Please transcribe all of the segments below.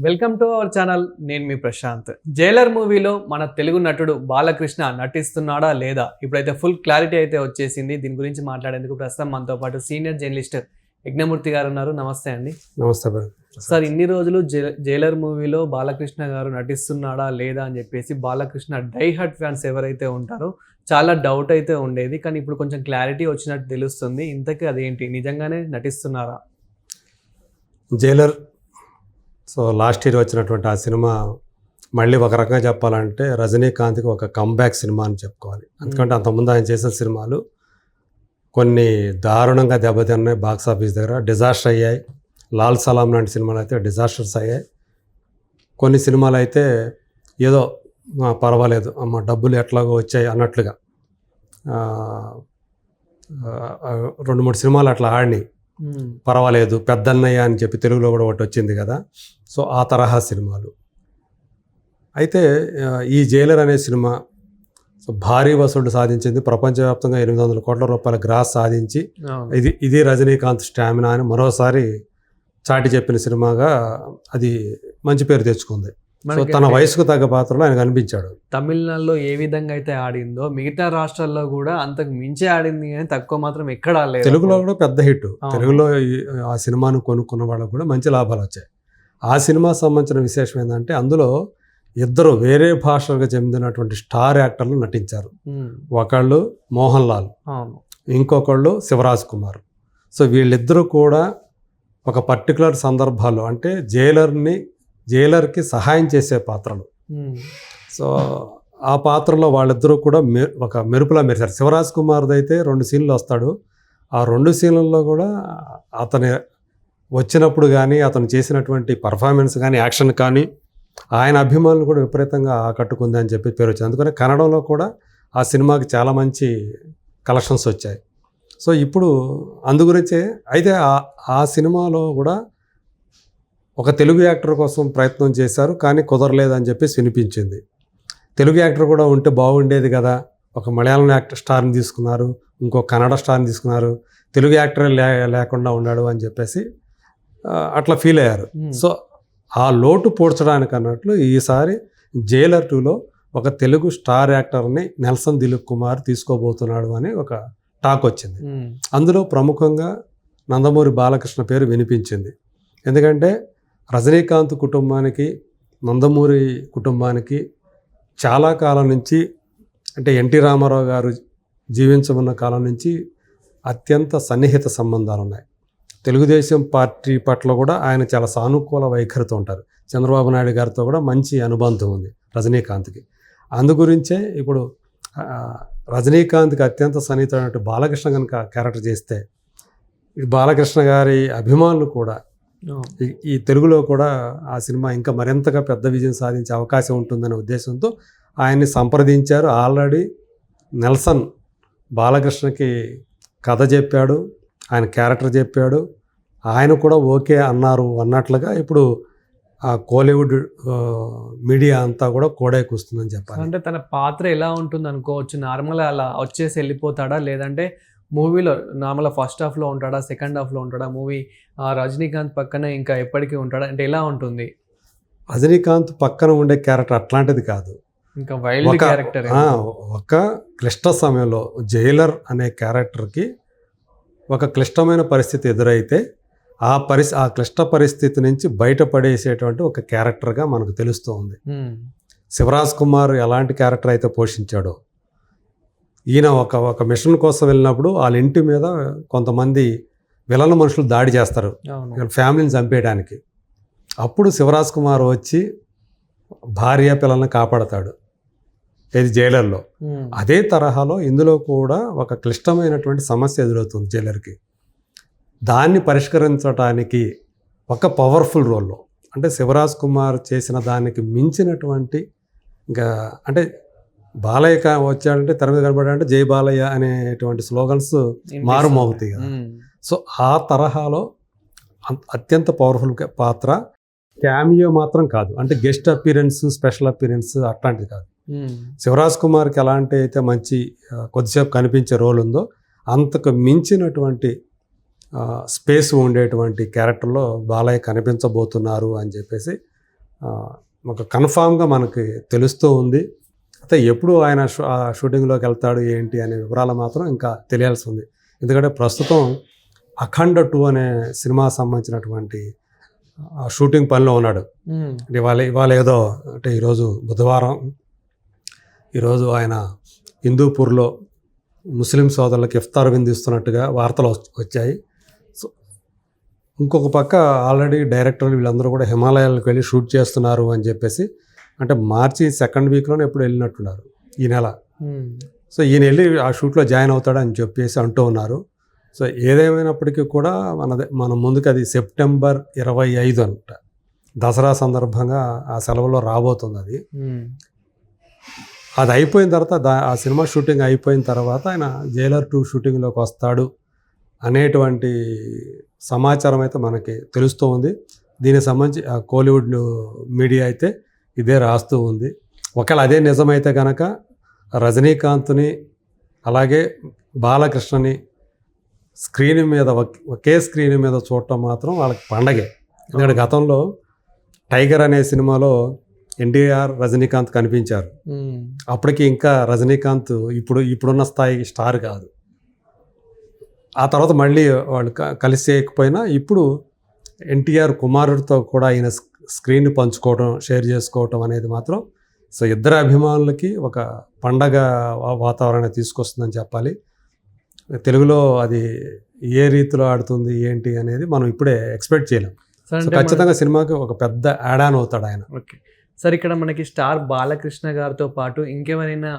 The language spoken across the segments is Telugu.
Welcome to our channel. నేను మీ ప్రశాంత్. జైలర్ మూవీలో మన తెలుగు నటుడు బాలకృష్ణ నటిస్తున్నాడా లేదా ఇప్పుడైతే ఫుల్ క్లారిటీ అయితే వచ్చేసింది. దీని గురించి మాట్లాడేందుకు ప్రస్తుతం మనతో పాటు సీనియర్ జర్నలిస్ట్ యజ్ఞమూర్తి గారు ఉన్నారు. నమస్తే అండి. నమస్తే సార్, ఇన్ని రోజులు జైలర్ మూవీలో బాలకృష్ణ గారు నటిస్తున్నాడా లేదా అని చెప్పేసి బాలకృష్ణ డై హార్ట్ ఫ్యాన్స్ ఎవరైతే ఉంటారో చాలా డౌట్ అయితే ఉండేది. కానీ ఇప్పుడు కొంచెం క్లారిటీ వచ్చినట్టు తెలుస్తుంది. ఇంతకీ అదేంటి, నిజంగానే నటిస్తున్నారా? జైలర్ లాస్ట్ ఇయర్ వచ్చినటువంటి ఆ సినిమా మళ్ళీ ఒక రకంగా చెప్పాలంటే రజనీకాంత్కి ఒక కంబ్యాక్ సినిమా అని చెప్పుకోవాలి. ఎందుకంటే అంతకుముందు ఆయన చేసిన సినిమాలు కొన్ని దారుణంగా దెబ్బతిన్నాయి, బాక్స్ ఆఫీస్ దగ్గర డిజాస్టర్ అయ్యాయి. లాల్ సలాం లాంటి సినిమాలు అయితే డిజాస్టర్స్ అయ్యాయి. కొన్ని సినిమాలు అయితే ఏదో పర్వాలేదు అమ్మ డబ్బులు ఎట్లాగో వచ్చాయి అన్నట్లుగా 2-3 సినిమాలు అట్లా ఆడినాయి. పర్వాలేదు, పెద్దన్నయ్య అని చెప్పి తెలుగులో కూడా ఒకటి వచ్చింది కదా. సో ఆ తరహా సినిమాలు. అయితే ఈ జైలర్ అనే సినిమా భారీ వసూళ్లు సాధించింది. ప్రపంచవ్యాప్తంగా 800 కోట్ల రూపాయల గ్రాస్ సాధించి ఇది రజనీకాంత్ స్టామినా అని మరోసారి చాటి చెప్పిన సినిమాగా అది మంచి పేరు తెచ్చుకుంది. సో తన వయసుకు తగ్గ పాత్రలో ఆయన కనిపించాడు. తమిళనాడులో ఏ విధంగా అయితే ఆడిందో మిగతా రాష్ట్రాల్లో కూడా అంతకు మించి ఆడింది, కానీ తక్కువ మాత్రం ఎక్కడ ఆడలేదు. తెలుగులో కూడా పెద్ద హిట్. తెలుగులో ఆ సినిమాను కొనుక్కున్న వాళ్ళకు కూడా మంచి లాభాలు వచ్చాయి. ఆ సినిమా సంబంధించిన విశేషం ఏంటంటే అందులో ఇద్దరు వేరే భాషలకు చెందినటువంటి స్టార్ యాక్టర్లు నటించారు. ఒకళ్ళు మోహన్ లాల్, ఇంకొకళ్ళు శివరాజ్ కుమార్. సో వీళ్ళిద్దరూ కూడా ఒక పర్టికులర్ సందర్భాల్లో అంటే జైలర్కి సహాయం చేసే పాత్రలు. సో ఆ పాత్రలో వాళ్ళిద్దరూ కూడా ఒక మెరుపులా మెరిశారు. శివరాజ్ కుమార్ది అయితే 2 సీన్లు వస్తాడు. ఆ 2 సీన్లలో కూడా అతని వచ్చినప్పుడు కానీ అతను చేసినటువంటి పర్ఫార్మెన్స్ కానీ యాక్షన్ కానీ ఆయన అభిమానులు కూడా విపరీతంగా ఆకట్టుకుంది అని చెప్పి పేరు వచ్చింది. అందుకని కన్నడంలో కూడా ఆ సినిమాకి చాలా మంచి కలెక్షన్స్ వచ్చాయి. సో ఇప్పుడు అందుగురించే అయితే ఆ సినిమాలో కూడా ఒక తెలుగు యాక్టర్ కోసం ప్రయత్నం చేశారు, కానీ కుదరలేదని చెప్పేసి వినిపించింది. తెలుగు యాక్టర్ కూడా ఉంటే బాగుండేది కదా, ఒక మలయాళం యాక్టర్ స్టార్ని తీసుకున్నారు, ఇంకో కన్నడ స్టార్ని తీసుకున్నారు, తెలుగు యాక్టర్ లేకుండా ఉన్నాడు అని చెప్పేసి అట్లా ఫీల్ అయ్యారు. సో ఆ లోటు పూడ్చడానికి అన్నట్లు ఈసారి జైలర్ 2లో ఒక తెలుగు స్టార్ యాక్టర్ని నెల్సన్ దిలీప్ కుమార్ తీసుకోబోతున్నాడు అని ఒక టాక్ వచ్చింది. అందులో ప్రముఖంగా నందమూరి బాలకృష్ణ పేరు వినిపించింది. ఎందుకంటే రజనీకాంత్ కుటుంబానికి నందమూరి కుటుంబానికి చాలా కాలం నుంచి అంటే ఎన్టీ రామారావు గారు జీవించమన్న కాలం నుంచి అత్యంత సన్నిహిత సంబంధాలు ఉన్నాయి. తెలుగుదేశం పార్టీ పట్ల కూడా ఆయన చాలా సానుకూల వైఖరితో ఉంటారు. చంద్రబాబు నాయుడు గారితో కూడా మంచి అనుబంధం ఉంది రజనీకాంత్కి. అందుగురించే ఇప్పుడు రజనీకాంత్కి అత్యంత సన్నిహితమైన బాలకృష్ణ కనుక క్యారెక్టర్ చేస్తే బాలకృష్ణ గారి అభిమానులు కూడా ఈ తెలుగులో కూడా ఆ సినిమా ఇంకా మరింతగా పెద్ద విజయం సాధించే అవకాశం ఉంటుందనే ఉద్దేశంతో ఆయన్ని సంప్రదించారు. ఆల్రెడీ నెల్సన్ బాలకృష్ణకి కథ చెప్పాడు, ఆయన క్యారెక్టర్ చెప్పాడు, ఆయన కూడా ఓకే అన్నారు అన్నట్లుగా ఇప్పుడు ఆ కోలీవుడ్ మీడియా అంతా కూడా కూస్తుందని చెప్పాలి. అంటే తన పాత్ర ఎలా ఉంటుంది అనుకోవచ్చు? నార్మల్ అలా వచ్చేసి వెళ్ళిపోతాడా, లేదంటే మూవీలో నార్మల్ ఫస్ట్ హాఫ్లో ఉంటాడా, సెకండ్ హాఫ్లో ఉంటాడా, మూవీ రజనీకాంత్ పక్కన ఇంకా ఎప్పటికీ ఉంటాడా, అంటే ఎలా ఉంటుంది? రజనీకాంత్ పక్కన ఉండే క్యారెక్టర్ అట్లాంటిది కాదు, ఇంకా వైల్డ్ క్యారెక్టర్. ఒక క్లిష్ట సమయంలో జైలర్ అనే క్యారెక్టర్కి ఒక క్లిష్టమైన పరిస్థితి ఎదురైతే ఆ క్లిష్ట పరిస్థితి నుంచి బయటపడేసేటువంటి ఒక క్యారెక్టర్గా మనకు తెలుస్తూ ఉంది. శివరాజ్ కుమార్ ఎలాంటి క్యారెక్టర్ అయితే పోషించాడో, ఈయన ఒక మిషన్ కోసం వెళ్ళినప్పుడు వాళ్ళ ఇంటి మీద కొంతమంది విలన్ మనుషులు దాడి చేస్తారు ఫ్యామిలీని చంపేయడానికి. అప్పుడు శివరాజ్ కుమార్ వచ్చి భార్య పిల్లల్ని కాపాడతాడు ఇది జైలర్లో. అదే తరహాలో ఇందులో కూడా ఒక క్లిష్టమైనటువంటి సమస్య ఎదురవుతుంది జైలర్కి. దాన్ని పరిష్కరించడానికి ఒక పవర్ఫుల్ రోల్లో అంటే శివరాజ్ కుమార్ చేసిన దానికి మించినటువంటి ఇంకా అంటే బాలయ్య వచ్చాడంటే తెర మీద కనబడాడంటే జై బాలయ్య అనేటువంటి స్లోగన్స్ మారుమోగుతాయి కదా. సో ఆ తరహాలో అత్యంత పవర్ఫుల్ పాత్ర. క్యామియో మాత్రం కాదు, అంటే గెస్ట్ అపీరెన్స్, స్పెషల్ అపీరెన్స్ అట్లాంటిది కాదు. శివరాజ్ కుమార్కి ఎలాంటి అయితే మంచి కొద్దిసేపు కనిపించే రోల్ ఉందో అంతకు మించినటువంటి స్పేస్ ఉండేటువంటి క్యారెక్టర్లో బాలయ్య కనిపించబోతున్నారు అని చెప్పేసి ఒక కన్ఫామ్గా మనకి తెలుస్తూ ఉంది. అయితే ఎప్పుడు ఆయన షూటింగ్లోకి వెళ్తాడు ఏంటి అనే వివరాలు మాత్రం ఇంకా తెలియాల్సి ఉంది. ఎందుకంటే ప్రస్తుతం అఖండ 2 అనే సినిమా సంబంధించినటువంటి షూటింగ్ పనిలో ఉన్నాడు. ఇవాళ ఏదో అంటే ఈరోజు బుధవారం, ఈరోజు ఆయన హిందూపూర్లో ముస్లిం సోదరులకు ఇఫ్తార్ విందిస్తున్నట్టుగా వార్తలు వచ్చాయి. సో ఇంకొక పక్క ఆల్రెడీ డైరెక్టర్లు వీళ్ళందరూ కూడా హిమాలయాలకు వెళ్ళి షూట్ చేస్తున్నారు అని చెప్పేసి, అంటే మార్చి 2nd వీక్లోనే ఎప్పుడు వెళ్ళినట్టున్నారు ఈ నెల. సో ఈయన వెళ్ళి ఆ షూట్లో జాయిన్ అవుతాడు అని చెప్పేసి అంటూ ఉన్నారు. సో ఏదేమైనప్పటికీ కూడా మన ముందుకు అది సెప్టెంబర్ 25 అంట, దసరా సందర్భంగా ఆ సెలవులో రాబోతుంది అది. అది అయిపోయిన తర్వాత ఆ సినిమా షూటింగ్ అయిపోయిన తర్వాత ఆయన జైలర్ 2 షూటింగ్లోకి వస్తాడు అనేటువంటి సమాచారం అయితే మనకి తెలుస్తూ ఉంది. దీనికి సంబంధించి కోలీవుడ్ మీడియా అయితే ఇదే రాస్తూ ఉంది. ఒకవేళ అదే నిజమైతే కనుక రజనీకాంత్ని అలాగే బాలకృష్ణని స్క్రీన్ మీద ఒకే స్క్రీన్ మీద చూడటం మాత్రం వాళ్ళకి పండగే. ఎందుకంటే గతంలో టైగర్ అనే సినిమాలో ఎన్టీఆర్ రజనీకాంత్ కనిపించారు. అప్పటికి ఇంకా రజనీకాంత్ ఇప్పుడున్న స్థాయి స్టార్ కాదు. ఆ తర్వాత మళ్ళీ వాళ్ళు కలిసి చేయకపోయినా ఇప్పుడు ఎన్టీఆర్ కుమారుడితో కూడా ఆయన స్క్రీన్ పంచుకోవడం, షేర్ చేసుకోవటం అనేది మాత్రం సో ఇద్దరు అభిమానులకి ఒక పండగ వాతావరణం తీసుకొస్తుందని చెప్పాలి. తెలుగులో అది ఏ రీతిలో ఆడుతుంది ఏంటి అనేది మనం ఇప్పుడే ఎక్స్పెక్ట్ చేయలేం. సో ఖచ్చితంగా సినిమాకి ఒక పెద్ద యాడ్ ఆన్ అవుతాడు ఆయన. ఓకే సార్, ఇక్కడ మనకి స్టార్ బాలకృష్ణ గారితో పాటు ఇంకెవరైనా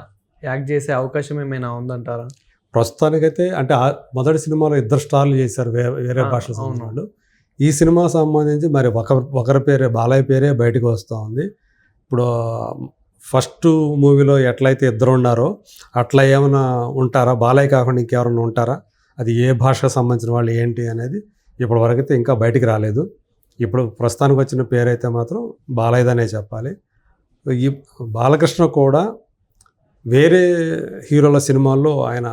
యాక్ట్ చేసే అవకాశం ఏమైనా ఉందంటారా? ప్రస్తుతానికైతే అంటే మొదటి సినిమాలో 2 స్టార్లు చేశారు వేరే భాషల సినిమాలు. ఈ సినిమా సంబంధించి మరి ఒకరి పేరే, బాలయ్య పేరే బయటకు వస్తూ ఉంది. ఇప్పుడు ఫస్ట్ మూవీలో ఎట్లయితే 2 ఉన్నారో అట్లా ఏమైనా ఉంటారా, బాలయ్య కాకుండా ఇంకెవరైనా ఉంటారా, అది ఏ భాషకు సంబంధించిన వాళ్ళు ఏంటి అనేది ఇప్పటి వరకైతే ఇంకా బయటికి రాలేదు. ఇప్పుడు ప్రస్తుతానికి వచ్చిన పేరైతే మాత్రం బాలయ్యదనే చెప్పాలి. ఈ బాలకృష్ణ కూడా వేరే హీరోల సినిమాల్లో ఆయన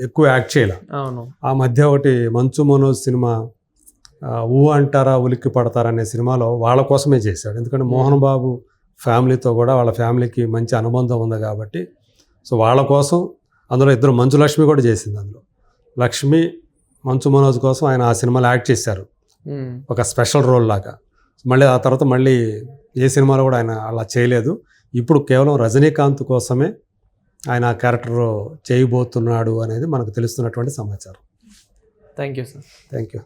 ఎక్కువ యాక్ట్ చేయలే. అవును, ఆ మధ్య ఒకటి మంచు మనోజ్ సినిమా ఊ అంటారా ఉలిక్కి పడతారా అనే సినిమాలో వాళ్ళ కోసమే చేశాడు. ఎందుకంటే మోహన్ బాబు ఫ్యామిలీతో కూడా వాళ్ళ ఫ్యామిలీకి మంచి అనుబంధం ఉంది కాబట్టి సో వాళ్ళ కోసం అందులో 2 మంచు లక్ష్మి కూడా చేసింది. అందులో లక్ష్మి మంచు మనోజ్ కోసం ఆయన ఆ సినిమాలో యాక్ట్ చేశారు ఒక స్పెషల్ రోల్ లాగా. మళ్ళీ ఆ తర్వాత మళ్ళీ ఏ సినిమాలో కూడా ఆయన అలా చేయలేదు. ఇప్పుడు కేవలం రజనీకాంత్ కోసమే ఆయన ఆ క్యారెక్టర్ చేయబోతున్నాడు అనేది మనకు తెలుస్తున్నటువంటి సమాచారం. Thank you sir. Thank you.